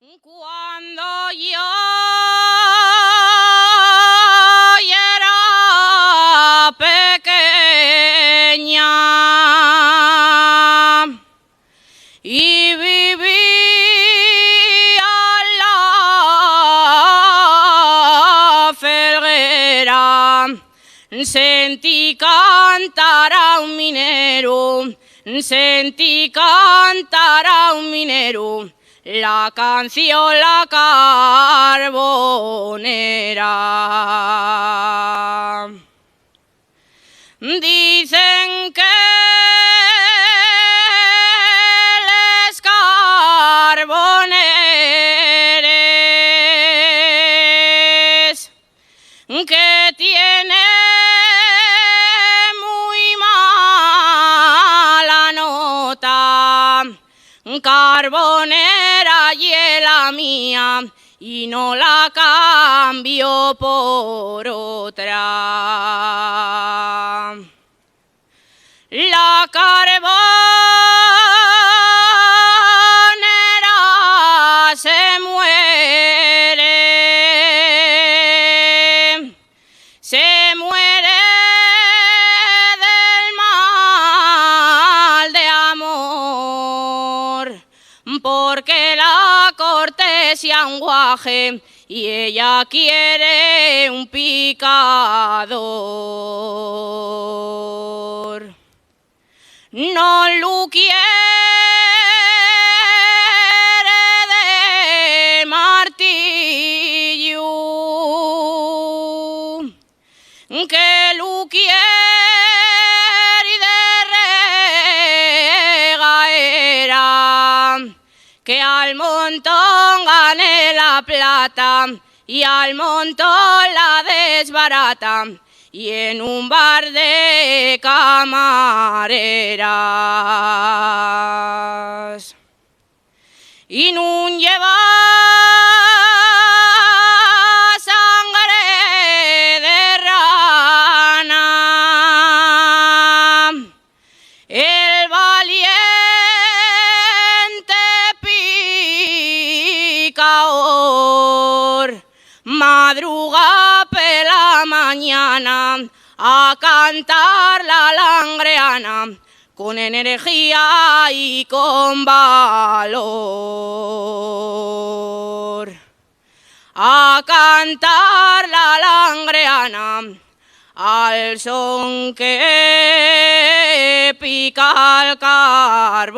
Cuando yo era pequeña y vivía en la felguera, sentí cantar a un minero, sentí cantar a un minero la canción La Carbonera. Dicen que les carboneres que tiene muy mala nota, Carbonera y la mía, y no la cambio por otra. La Carbonera se muere del mal de amor, porque la cortesia un guaje y ella quiere un picador. No lo quiere de martillo, que lo quiere de regaera, que al montón gane la plata y al montón la desbarata, y en un bar de camareras. Y no lleva sangre de rana, el valiente picador madruga pela mañana a cantar la langreana con energía y con valor. A cantar la langreana al son que pica el carbón.